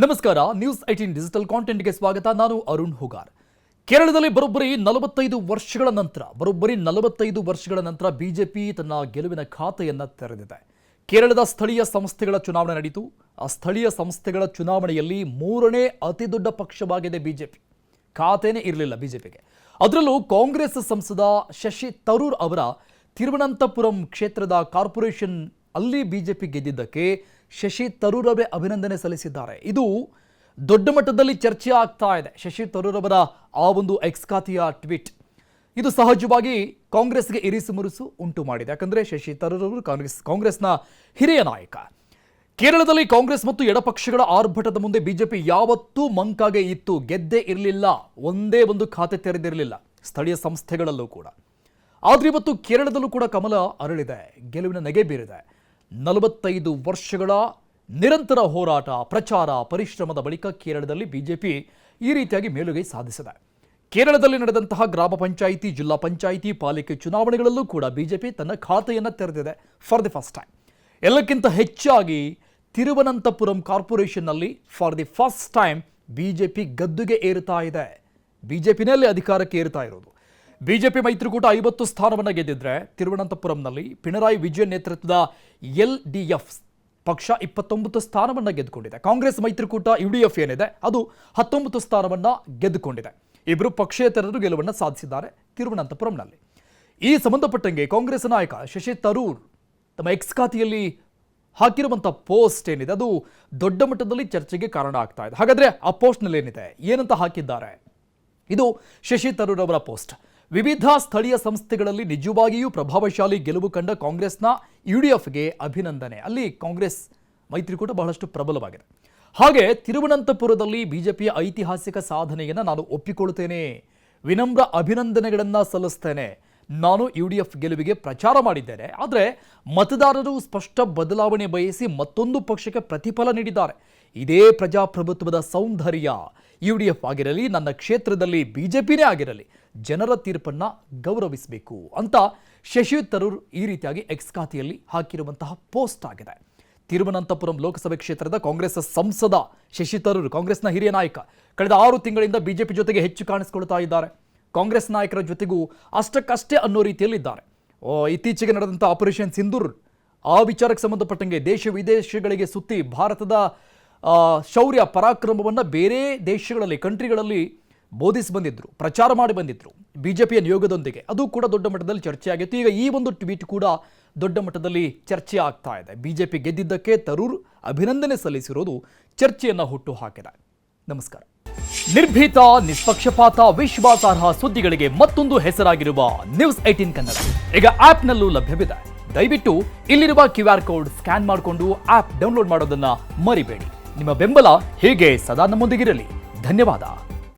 ನಮಸ್ಕಾರ news 18 digital ಕಾಂಟೆಂಟ್ಗೆ ಸ್ವಾಗತ. ನಾನು ಅರುಣ್ ಹುಗಾರ್. ಕೇರಳದಲ್ಲಿ ಬರೋಬ್ಬರಿ 45 ವರ್ಷಗಳ ನಂತರ ಬಿಜೆಪಿ ತನ್ನ ಗೆಲುವಿನ ಖಾತೆಯನ್ನ ತೆರೆದಿದೆ. ಕೇರಳದ ಸ್ಥಳೀಯ ಸಂಸ್ಥೆಗಳ ಚುನಾವಣೆ ನಡೆಯಿತು. ಆ ಸ್ಥಳೀಯ ಸಂಸ್ಥೆಗಳ ಚುನಾವಣೆಯಲ್ಲಿ ಮೂರನೇ ಅತಿ ದೊಡ್ಡ ಪಕ್ಷವಾಗಿದೆ ಬಿಜೆಪಿ. ಖಾತೆನೇ ಇರಲಿಲ್ಲ ಬಿಜೆಪಿಗೆ. ಅದರಲ್ಲೂ ಕಾಂಗ್ರೆಸ್ ಸಂಸದ ಶಶಿ ತರೂರ್ ಅವರ ತಿರುವನಂತಪುರಂ ಕ್ಷೇತ್ರದ ಕಾರ್ಪೊರೇಷನ್ ಅಲ್ಲಿ ಬಿಜೆಪಿ ಗೆದ್ದಿದ್ದಕ್ಕೆ ಶಶಿ ತರೂರ್ ಅವರೇ ಅಭಿನಂದನೆ ಸಲ್ಲಿಸಿದ್ದಾರೆ. ಇದು ದೊಡ್ಡ ಮಟ್ಟದಲ್ಲಿ ಚರ್ಚೆ ಆಗ್ತಾ ಇದೆ. ಶಶಿ ತರೂರ್ ಅವರ ಆ ಒಂದು ಎಕ್ಸ್ ಖಾತೆಯ ಟ್ವೀಟ್ ಇದು ಸಹಜವಾಗಿ ಕಾಂಗ್ರೆಸ್ಗೆ ಇರಿಸು ಮುರುಸು ಉಂಟು ಮಾಡಿದೆ. ಯಾಕಂದ್ರೆ ಶಶಿ ತರೂರ್ ಅವರು ಕಾಂಗ್ರೆಸ್ನ ಹಿರಿಯ ನಾಯಕ. ಕೇರಳದಲ್ಲಿ ಕಾಂಗ್ರೆಸ್ ಮತ್ತು ಎಡಪಕ್ಷಗಳ ಆರ್ಭಟದ ಮುಂದೆ ಬಿಜೆಪಿ ಯಾವತ್ತೂ ಮಂಕಾಗೆ ಇತ್ತು. ಗೆದ್ದೇ ಇರಲಿಲ್ಲ. ಒಂದೇ ಒಂದು ಖಾತೆ ತೆರೆದಿರಲಿಲ್ಲ ಸ್ಥಳೀಯ ಸಂಸ್ಥೆಗಳಲ್ಲೂ ಕೂಡ. ಆದ್ರೆ ಇವತ್ತು ಕೇರಳದಲ್ಲೂ ಕೂಡ ಕಮಲ ಅರಳಿದೆ, ಗೆಲುವಿನ ನೆಗೆ ಬೀರಿದೆ. 45 ವರ್ಷಗಳ ನಿರಂತರ ಹೋರಾಟ, ಪ್ರಚಾರ, ಪರಿಶ್ರಮದ ಬಳಿಕ ಕೇರಳದಲ್ಲಿ ಬಿಜೆಪಿ ಈ ರೀತಿಯಾಗಿ ಮೇಲುಗೈ ಸಾಧಿಸಿದೆ. ಕೇರಳದಲ್ಲಿ ನಡೆದಂತಹ ಗ್ರಾಮ ಪಂಚಾಯಿತಿ, ಜಿಲ್ಲಾ ಪಂಚಾಯಿತಿ, ಪಾಲಿಕೆ ಚುನಾವಣೆಗಳಲ್ಲೂ ಕೂಡ ಬಿಜೆಪಿ ತನ್ನ ಖಾತೆಯನ್ನು ತೆರೆದಿದೆ ಫಾರ್ ದಿ ಫಸ್ಟ್ ಟೈಮ್. ಎಲ್ಲಕ್ಕಿಂತ ಹೆಚ್ಚಾಗಿ ತಿರುವನಂತಪುರಂ ಕಾರ್ಪೊರೇಷನ್ನಲ್ಲಿ for the first time BJP ಗದ್ದುಗೆ ಏರುತ್ತಾ ಇದೆ. ಬಿಜೆಪಿನಲ್ಲಿ ಅಧಿಕಾರಕ್ಕೆ ಏರುತ್ತಾ ಇರೋದು. ಬಿಜೆಪಿ ಮೈತ್ರಿಕೂಟ 50 ಸ್ಥಾನವನ್ನು ಗೆದ್ದಿದ್ರೆ ತಿರುವನಂತಪುರಂನಲ್ಲಿ ಪಿಣರಾಯಿ ವಿಜಯನ್ ನೇತೃತ್ವದ LDF ಪಕ್ಷ 29 ಸ್ಥಾನವನ್ನು ಗೆದ್ದುಕೊಂಡಿದೆ. ಕಾಂಗ್ರೆಸ್ ಮೈತ್ರಿಕೂಟ UDF ಏನಿದೆ ಅದು 19 ಸ್ಥಾನವನ್ನು ಗೆದ್ದುಕೊಂಡಿದೆ. ಇಬ್ಬರು ಪಕ್ಷೇತರರು ಗೆಲುವನ್ನು ಸಾಧಿಸಿದ್ದಾರೆ ತಿರುವನಂತಪುರಂನಲ್ಲಿ. ಈ ಸಂಬಂಧಪಟ್ಟಂಗೆ ಕಾಂಗ್ರೆಸ್ ನಾಯಕ ಶಶಿ ತರೂರ್ ತಮ್ಮ ಎಕ್ಸ್ ಖಾತೆಯಲ್ಲಿ ಹಾಕಿರುವಂಥ ಪೋಸ್ಟ್ ಏನಿದೆ ಅದು ದೊಡ್ಡ ಮಟ್ಟದಲ್ಲಿ ಚರ್ಚೆಗೆ ಕಾರಣ ಆಗ್ತಾ ಇದೆ. ಹಾಗಾದ್ರೆ ಆ ಪೋಸ್ಟ್ನಲ್ಲಿ ಏನಿದೆ, ಏನಂತ ಹಾಕಿದ್ದಾರೆ? ಇದು ಶಶಿ ತರೂರ್ ಅವರ ಪೋಸ್ಟ್. ವಿವಿಧ ಸ್ಥಳೀಯ ಸಂಸ್ಥೆಗಳಲ್ಲಿ ನಿಜವಾಗಿಯೂ ಪ್ರಭಾವಶಾಲಿ ಗೆಲುವು ಕಂಡ ಕಾಂಗ್ರೆಸ್ನ UDFಗೆ ಅಭಿನಂದನೆ. ಅಲ್ಲಿ ಕಾಂಗ್ರೆಸ್ ಮೈತ್ರಿಕೂಟ ಬಹಳಷ್ಟು ಪ್ರಬಲವಾಗಿದೆ. ಹಾಗೆ ತಿರುವನಂತಪುರದಲ್ಲಿ ಬಿಜೆಪಿಯ ಐತಿಹಾಸಿಕ ಸಾಧನೆಯನ್ನು ನಾನು ಒಪ್ಪಿಕೊಳ್ಳುತ್ತೇನೆ, ವಿನಮ್ರ ಅಭಿನಂದನೆಗಳನ್ನು ಸಲ್ಲಿಸ್ತೇನೆ. ನಾನು UDF ಗೆಲುವಿಗೆ ಪ್ರಚಾರ ಮಾಡಿದ್ದೇನೆ. ಆದರೆ ಮತದಾರರು ಸ್ಪಷ್ಟ ಬದಲಾವಣೆ ಬಯಸಿ ಮತ್ತೊಂದು ಪಕ್ಷಕ್ಕೆ ಪ್ರತಿಫಲ ನೀಡಿದ್ದಾರೆ. ಇದೇ ಪ್ರಜಾಪ್ರಭುತ್ವದ ಸೌಂದರ್ಯ. UDF ಆಗಿರಲಿ, ನನ್ನ ಕ್ಷೇತ್ರದಲ್ಲಿ ಬಿಜೆಪಿನೇ ಆಗಿರಲಿ, ಜನರ ತೀರ್ಪನ್ನ ಗೌರವಿಸಬೇಕು ಅಂತ ಶಶಿ ತರೂರ್ ಈ ರೀತಿಯಾಗಿ ಎಕ್ಸ್ ಖಾತೆಯಲ್ಲಿ ಹಾಕಿರುವಂತಹ ಪೋಸ್ಟ್ ಆಗಿದೆ. ತಿರುವನಂತಪುರಂ ಲೋಕಸಭೆ ಕ್ಷೇತ್ರದ ಕಾಂಗ್ರೆಸ್ ಸಂಸದ ಶಶಿ ತರೂರ್ ಕಾಂಗ್ರೆಸ್ನ ಹಿರಿಯ ನಾಯಕ. ಕಳೆದ 6 ತಿಂಗಳಿಂದ ಬಿಜೆಪಿ ಜೊತೆಗೆ ಹೆಚ್ಚು ಕಾಣಿಸಿಕೊಳ್ತಾ ಇದ್ದಾರೆ. ಕಾಂಗ್ರೆಸ್ ನಾಯಕರ ಜೊತೆಗೂ ಅಷ್ಟಕ್ಕಷ್ಟೇ ಅನ್ನೋ ರೀತಿಯಲ್ಲಿದ್ದಾರೆ. ಇತ್ತೀಚೆಗೆ ನಡೆದಂಥ ಆಪರೇಷನ್ ಸಿಂಧೂರ್ ಆ ವಿಚಾರಕ್ಕೆ ಸಂಬಂಧಪಟ್ಟಂಗೆ ದೇಶ ವಿದೇಶಗಳಿಗೆ ಸುತ್ತಿ ಭಾರತದ ಶೌರ್ಯ ಪರಾಕ್ರಮವನ್ನು ಬೇರೆ ದೇಶಗಳಲ್ಲಿ, ಕಂಟ್ರಿಗಳಲ್ಲಿ ಬೋಧಿಸಿ ಬಂದಿದ್ರು, ಪ್ರಚಾರ ಮಾಡಿ ಬಂದಿದ್ರು ಬಿಜೆಪಿಯ ನಿಯೋಗದೊಂದಿಗೆ. ಅದು ಕೂಡ ದೊಡ್ಡ ಮಟ್ಟದಲ್ಲಿ ಚರ್ಚೆ ಆಗಿತ್ತು. ಈಗ ಈ ಒಂದು ಟ್ವೀಟ್ ಕೂಡ ದೊಡ್ಡ ಮಟ್ಟದಲ್ಲಿ ಚರ್ಚೆ ಆಗ್ತಾ ಇದೆ. ಬಿಜೆಪಿ ಗೆದ್ದಿದ್ದಕ್ಕೆ ತರೂರ್ ಅಭಿನಂದನೆ ಸಲ್ಲಿಸಿರೋದು ಚರ್ಚೆಯನ್ನು ಹುಟ್ಟು ಹಾಕಿದೆ. ನಮಸ್ಕಾರ. ನಿರ್ಭೀತ, ನಿಷ್ಪಕ್ಷಪಾತ, ವಿಶ್ವಾಸಾರ್ಹ ಸುದ್ದಿಗಳಿಗೆ ಮತ್ತೊಂದು ಹೆಸರಾಗಿರುವ ನ್ಯೂಸ್ 18 ಕನ್ನಡ ಈಗ ಆಪ್ನಲ್ಲೂ ಲಭ್ಯವಿದೆ. ದಯವಿಟ್ಟು ಇಲ್ಲಿರುವ QR ಕೋಡ್ ಸ್ಕ್ಯಾನ್ ಮಾಡಿಕೊಂಡು ಆಪ್ ಡೌನ್ಲೋಡ್ ಮಾಡೋದನ್ನ ಮರಿಬೇಡಿ. ನಿಮ್ಮ ಬೆಂಬಲ ಹೀಗೆ ಸದಾ ನಮ್ಮೊಂದಿಗಿರಲಿ. ಧನ್ಯವಾದ.